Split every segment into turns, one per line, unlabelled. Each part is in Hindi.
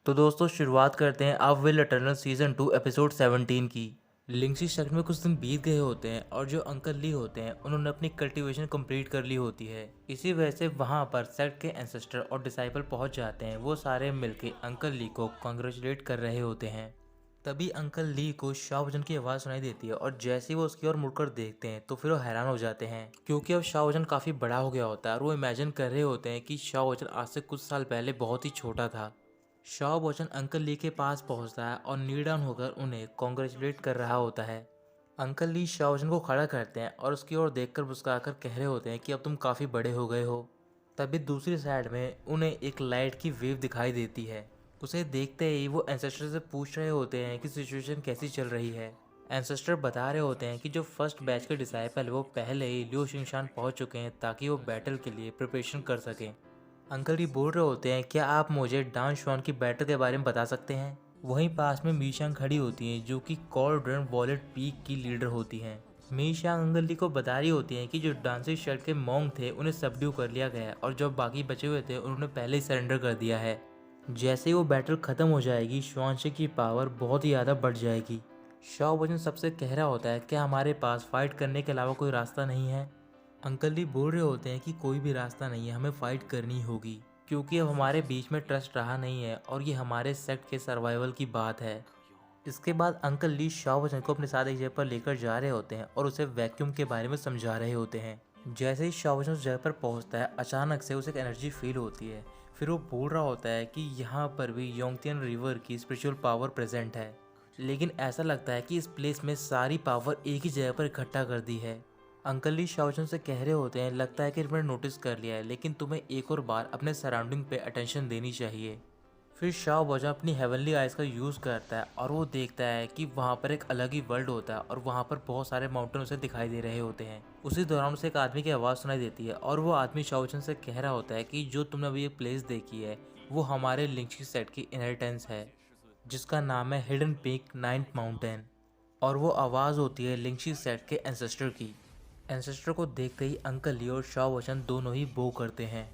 तो दोस्तों शुरुआत करते हैं आप विल इटर्नल सीजन 2 एपिसोड 17 की। लिंक्सी शक में कुछ दिन बीत गए होते हैं और जो अंकल ली होते हैं उन्होंने अपनी कल्टीवेशन कंप्लीट कर ली होती है। इसी वजह से वहाँ पर सेक्ट के एंसेस्टर और डिसाइपल पहुँच जाते हैं। वो सारे मिलके अंकल ली को कॉन्ग्रेचुलेट कर रहे होते हैं। तभी अंकल ली को शाह वजन की आवाज़ सुनाई देती है और जैसे ही वो उसकी ओर मुड़कर देखते हैं तो फिर वो हैरान हो जाते हैं, क्योंकि अब शाह वजन काफ़ी बड़ा हो गया होता है और वो इमेजिन कर रहे होते हैं कि शाह वजन आज से कुछ साल पहले बहुत ही छोटा था। शाह बच्चन अंकल ली के पास पहुंचता है और नील डाउन होकर उन्हें कॉन्ग्रेचुलेट कर रहा होता है। अंकल ली शाह बच्चन को खड़ा करते हैं और उसकी ओर देखकर मुस्कुराकर कह रहे होते हैं कि अब तुम काफ़ी बड़े हो गए हो। तभी दूसरी साइड में उन्हें एक लाइट की वेव दिखाई देती है। उसे देखते ही वो एंसेस्टर से पूछ रहे होते हैं कि सिचुएशन कैसी चल रही है। एंसेस्टर बता रहे होते हैं कि जो फर्स्ट बैच के डिसाइपल वो पहले ही लियो शिंगशान पहुंच चुके हैं ताकि वो बैटल के लिए प्रिपरेशन कर सकें। अंकल जी बोल रहे होते हैं, क्या आप मुझे डांस शॉन की बैटल के बारे में बता सकते हैं। वहीं पास में मीशांग खड़ी होती हैं जो कि कॉर्डन वॉलेट पीक की लीडर होती हैं। मीशांग अंकल जी को बता रही होती हैं कि जो डांसिंग शर्ट के मॉन्ग थे उन्हें सबड्यू कर लिया गया है और जो बाकी बचे हुए थे उन्होंने पहले ही सरेंडर कर दिया है। जैसे ही वो बैटल खत्म हो जाएगी श्वानशी की पावर बहुत ही ज़्यादा बढ़ जाएगी। शाओ वजन सबसे कह रहा होता है, क्या हमारे पास फाइट करने के अलावा कोई रास्ता नहीं है। अंकल जी बोल रहे होते हैं कि कोई भी रास्ता नहीं है, हमें फाइट करनी होगी, क्योंकि अब हमारे बीच में ट्रस्ट रहा नहीं है और ये हमारे सेक्ट के सर्वाइवल की बात है। इसके बाद अंकल ली शाओ वचन को अपने साथ एक जगह पर लेकर जा रहे होते हैं और उसे वैक्यूम के बारे में समझा रहे होते हैं। जैसे ही शाओ वचन उस जगह पर पहुंचता है अचानक से उसे एक एनर्जी फील होती है। फिर वो बोल रहा होता है कि यहाँ पर भी योंगतियन रिवर की स्पिरिचुअल पावर प्रेजेंट है, लेकिन ऐसा लगता है कि इस प्लेस में सारी पावर एक ही जगह पर इकट्ठा कर दी है। अंकल ली शाओचन से कह रहे होते हैं, लगता है कि तुमने नोटिस कर लिया है, लेकिन तुम्हें एक और बार अपने सराउंडिंग पे अटेंशन देनी चाहिए। फिर शाओ बॉजन अपनी हेवनली आइज का यूज़ करता है और वो देखता है कि वहाँ पर एक अलग ही वर्ल्ड होता है और वहाँ पर बहुत सारे माउंटेन उसे दिखाई दे रहे होते हैं। उसी दौरान उसे एक आदमी की आवाज़ सुनाई देती है और वो आदमी शाओचन से कह रहा होता है कि जो तुमने अभी ये प्लेस देखी है वो हमारे लिंक्सी सेट की इनहेरिटेंस है, जिसका नाम है हिडन पीक नाइन्थ माउंटेन। और वो आवाज़ होती है लिंक्सी सेट के एंसेस्टर की। एंसेस्टर को देखते ही अंकल ली और शाओ वचन दोनों ही बो करते हैं।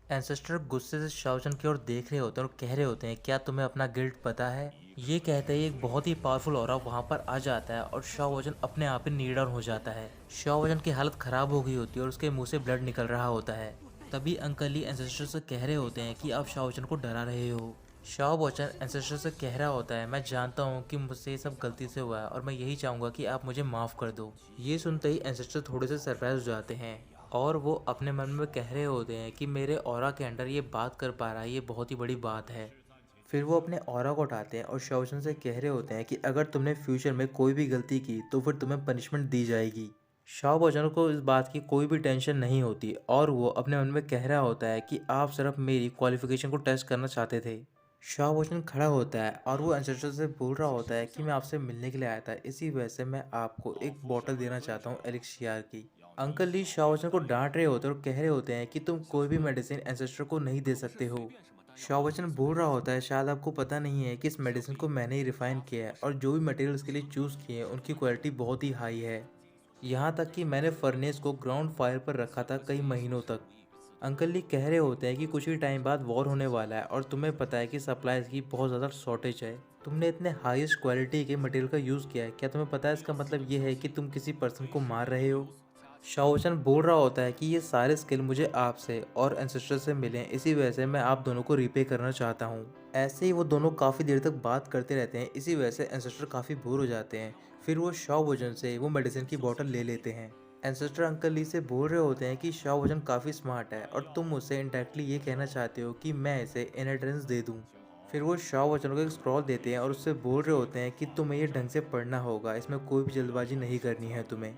एंसेस्टर गुस्से से शाओ वचन की ओर देख रहे होते हैं और कह रहे होते हैं, क्या तुम्हें अपना गिल्ड पता है। ये कहते ही एक बहुत ही पावरफुल ऑरा वहाँ पर आ जाता है और शाओ वचन अपने आप ही नील डाउन हो जाता है। शाओ वचन की हालत खराब हो गई होती है और उसके मुंह से ब्लड निकल रहा होता है। तभी अंकल ली एंसेस्टर से कह रहे होते हैं कि आप शाओ वचन को डरा रहे हो। शाओ वचन एंसेस्टर से कह रहा होता है, मैं जानता हूँ कि मुझसे ये सब गलती से हुआ है और मैं यही चाहूँगा कि आप मुझे माफ़ कर दो। ये सुनते ही एंसेस्टर थोड़े से सरप्राइज हो जाते हैं और वो अपने मन में कह रहे होते हैं कि मेरे ऑरा के अंडर ये बात कर पा रहा है, ये बहुत ही बड़ी बात है। फिर वो अपने ऑरा को उठाते हैं और शाओ वचन से कह रहे होते हैं कि अगर तुमने फ्यूचर में कोई भी गलती की तो फिर तुम्हें पनिशमेंट दी जाएगी। शाओ वचन को इस बात की कोई भी टेंशन नहीं होती और वो अपने मन में कह रहा होता है कि आप सिर्फ मेरी क्वालिफिकेशन को टेस्ट करना चाहते थे। शाह वचन खड़ा होता है और वो एंसेस्टर से बोल रहा होता है कि मैं आपसे मिलने के लिए आया था, इसी वजह से मैं आपको एक बॉटल देना चाहता हूँ एलिक्सियर की। अंकल ली शाह वचन को डांट रहे होते हैं और कह रहे होते हैं कि तुम कोई भी मेडिसिन एंसेस्टर को नहीं दे सकते हो। शाह वचन बोल रहा होता है, शायद आपको पता नहीं है कि इस मेडिसिन को मैंने ही रिफाइन किया है और जो भी मटेरियल इसके लिए चूज़ किए हैं उनकी क्वालिटी बहुत ही हाई है। यहाँ तक कि मैंने फर्नेस को ग्राउंड फायर पर रखा था कई महीनों तक। अंकल ली कह रहे होते हैं कि कुछ ही टाइम बाद वॉर होने वाला है और तुम्हें पता है कि सप्लाईज की बहुत ज़्यादा शॉर्टेज है। तुमने इतने हाईएस्ट क्वालिटी के मटेरियल का यूज़ किया है, क्या तुम्हें पता है इसका मतलब ये है कि तुम किसी पर्सन को मार रहे हो। शाओचन बोल रहा होता है कि ये सारे स्किल मुझे आपसे और एंसेस्टर से मिले हैं, इसी वजह से मैं आप दोनों को रिपे करना चाहता हूँ। ऐसे ही वो दोनों काफ़ी देर तक बात करते रहते हैं, इसी वजह से एंसेस्टर काफ़ी बोर हो जाते हैं। फिर वो शाओ वजन से वो मेडिसिन की बोतल ले लेते हैं। एंसेस्टर अंकल ली से बोल रहे होते हैं कि शाओ वजन काफ़ी स्मार्ट है और तुम मुझसे इंडायरेक्टली ये कहना चाहते हो कि मैं इसे इनहेरिटेंस दे दूँ। फिर वो शाओ वचन को एक स्क्रॉल देते हैं और उससे बोल रहे होते हैं कि तुम्हें ये ढंग से पढ़ना होगा, इसमें कोई भी जल्दबाजी नहीं करनी है तुम्हें।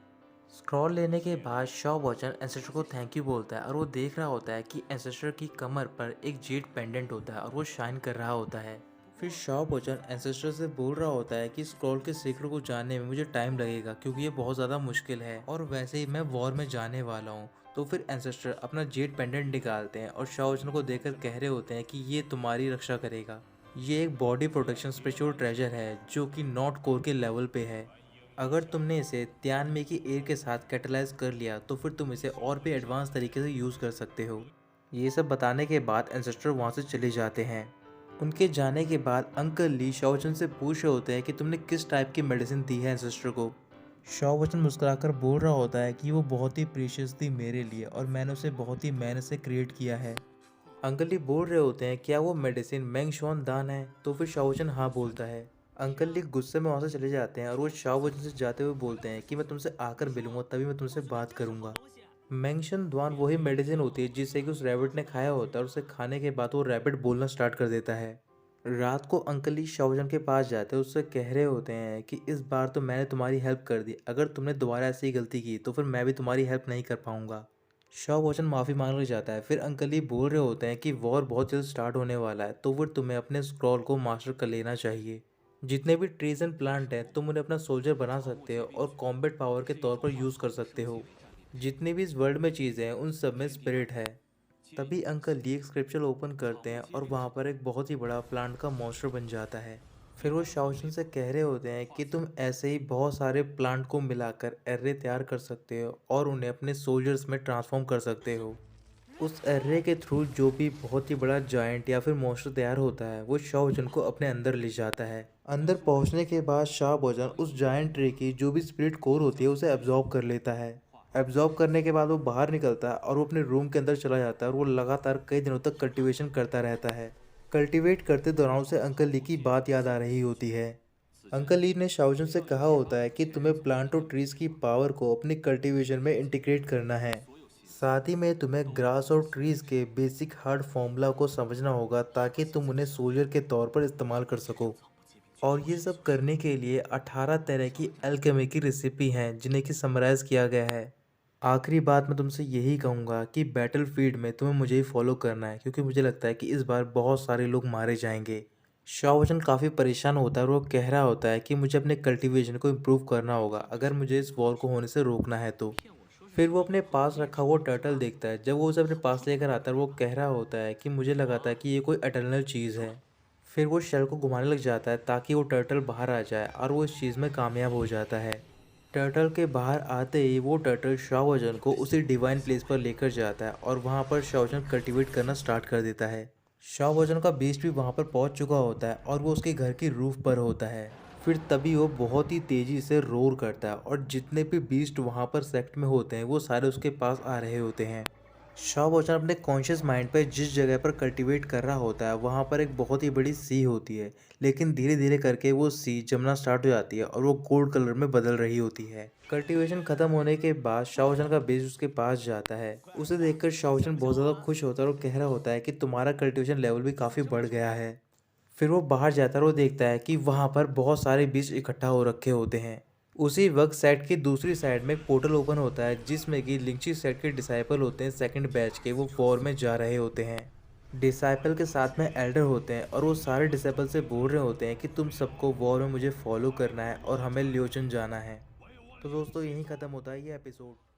स्क्रॉल लेने के बाद शाओ वॉचर एंसेस्टर को थैंक यू बोलता है और वो देख रहा होता है कि एंसेस्टर की कमर पर एक जेड पेंडेंट होता है और वो शाइन कर रहा होता है। फिर शाओ वॉचर एंसेस्टर से बोल रहा होता है कि स्क्रॉल के सीक्रेट को जानने में मुझे टाइम लगेगा क्योंकि ये बहुत ज़्यादा मुश्किल है और वैसे ही मैं वॉर में जाने वाला हूँ। तो फिर एंसेस्टर अपना जेड पेंडेंट निकालते हैं और शाओ वॉचर को देखकर कह रहे होते हैं कि ये तुम्हारी रक्षा करेगा। ये एक बॉडी प्रोटेक्शन स्पिरिचुअल ट्रेजर है जो कि नॉट कोर के लेवल पे है। अगर तुमने इसे तियानवे की एयर के साथ कैटलाइज कर लिया तो फिर तुम इसे और भी एडवांस तरीके से यूज़ कर सकते हो। ये सब बताने के बाद एंसेस्टर वहाँ से चले जाते हैं। उनके जाने के बाद अंकल ली शाओचन से पूछ रहे होते हैं कि तुमने किस टाइप की मेडिसिन दी है एंसेस्टर को। शाओचन मुस्कुराकर बोल रहा होता है कि वो बहुत ही प्रीशियस थी मेरे लिए और मैंने उसे बहुत ही मेहनत से क्रिएट किया है। अंकल ली बोल रहे होते हैं क्या वो मेडिसिन मेंगशॉन दान है, तो फिर शाओचन हाँ बोलता है। अंकल ली गुस्से में वहाँ से चले जाते हैं और वो शाओचन से जाते हुए बोलते हैं कि मैं तुमसे आकर मिलूंगा तभी मैं तुमसे बात करूंगा। मेंगशन द्वान वही मेडिसिन होती है जिससे कि उस रैबिट ने खाया होता है और उसे खाने के बाद वो रैबिट बोलना स्टार्ट कर देता है। रात को अंकल ली शाओजन के पास जाते हैं, उससे कह रहे होते हैं कि इस बार तो मैंने तुम्हारी हेल्प कर दी, अगर तुमने दोबारा ऐसी गलती की तो फिर मैं भी तुम्हारी हेल्प नहीं कर पाऊंगा। शाओजन माफ़ी मांग लग जाता है। फिर अंकल ली बोल रहे होते हैं कि वॉर बहुत जल्द स्टार्ट होने वाला है, तो फिर तुम्हें अपने स्क्रॉल को मास्टर कर लेना चाहिए। जितने भी ट्रीज एंड प्लांट हैं तुम उन्हें अपना सोल्जर बना सकते हो और कॉम्बैट पावर के तौर पर यूज़ कर सकते हो। जितनी भी इस वर्ल्ड में चीज़ें हैं उन सब में स्पिरिट है। तभी अंकल ली एक स्क्रिप्चर ओपन करते हैं और वहाँ पर एक बहुत ही बड़ा प्लांट का मॉन्स्टर बन जाता है। फिर वो शाओशन से कह रहे होते हैं कि तुम ऐसे ही बहुत सारे प्लांट को मिलाकर एर्रे तैयार कर सकते हो और उन्हें अपने सोल्जर्स में ट्रांसफॉर्म कर सकते हो। उस एर्रे के थ्रू जो भी बहुत ही बड़ा जायंट या फिर मॉन्स्टर तैयार होता है वो शाओजन को अपने अंदर ले जाता है। अंदर पहुंचने के बाद शाओजन उस जायंट ट्री की जो भी स्पिरिट कोर होती है उसे एब्जॉर्ब कर लेता है। एब्जॉर्ब करने के बाद वो बाहर निकलता है और वो अपने रूम के अंदर चला जाता है और वो लगातार कई दिनों तक कल्टीवेशन करता रहता है। कल्टीवेट करते दौरान उसे अंकल ली की बात याद आ रही होती है। अंकल ली ने शाओजन से कहा होता है कि तुम्हें प्लांट और ट्रीज की पावर को अपनी कल्टीवेशन में इंटीग्रेट करना है। साथ ही में तुम्हें ग्रास और ट्रीज के बेसिक हार्ड फॉर्मूला को समझना होगा ताकि तुम उन्हें सोल्जर के तौर पर इस्तेमाल कर सको। और ये सब करने के लिए 18 तरह की एल्केमी की रेसिपी हैं जिन्हें कि समराइज़ किया गया है। आखिरी बात मैं तुमसे यही कहूँगा कि बैटलफील्ड में तुम्हें मुझे ही फॉलो करना है क्योंकि मुझे लगता है कि इस बार बहुत सारे लोग मारे जाएंगे। शाओजन काफ़ी परेशान होता है और वो कह रहा होता है कि मुझे अपने कल्टीवेशन को इम्प्रूव करना होगा अगर मुझे इस वॉर को होने से रोकना है तो। फिर वो अपने पास रखा हुआ टर्टल देखता है। जब वो उसे अपने पास लेकर आता है वो कह रहा होता है कि मुझे लगा था कि ये कोई एटर्नल चीज़ है। फिर वो शेल को घुमाने लग जाता है ताकि वो टर्टल बाहर आ जाए और वो इस चीज़ में कामयाब हो जाता है। टर्टल के बाहर आते ही वो टर्टल शाओजन को उसी डिवाइन प्लेस पर लेकर जाता है और वहाँ पर शाओजन कल्टीवेट करना स्टार्ट कर देता है। शाओजन का बीस्ट भी वहाँ पर पहुँच चुका होता है और वो उसके घर की रूफ पर होता है। फिर तभी वो बहुत ही तेज़ी से रोर करता है और जितने भी बीस्ट वहाँ पर सेक्ट में होते हैं वो सारे उसके पास आ रहे होते हैं। शाओबोचन अपने कॉन्शियस माइंड पर जिस जगह पर कल्टीवेट कर रहा होता है वहाँ पर एक बहुत ही बड़ी सी होती है, लेकिन धीरे धीरे करके वो सी जमना स्टार्ट हो जाती है और वो गोल्ड कलर में बदल रही होती है। कल्टीवेशन खत्म होने के बाद शाओचन का बेस उसके पास जाता है। उसे देखकर शाओचन बहुत ज़्यादा खुश होता है और कह रहा होता है कि तुम्हारा कल्टीवेशन लेवल भी काफ़ी बढ़ गया है। फिर वो बाहर जाता है और वो देखता है कि वहाँ पर बहुत सारे बीज इकट्ठा हो रखे होते हैं। उसी वक्त सेट की दूसरी साइड में एक पोर्टल ओपन होता है जिसमें कि लिंची सेट के डिसाइपल होते हैं सेकंड बैच के, वो वॉर में जा रहे होते हैं। डिसाइपल के साथ में एल्डर होते हैं और वो सारे डिसाइपल से बोल रहे होते हैं कि तुम सबको वॉर में मुझे फॉलो करना है और हमें ल्योचन जाना है। तो दोस्तों यहीं ख़त्म होता है ये एपिसोड।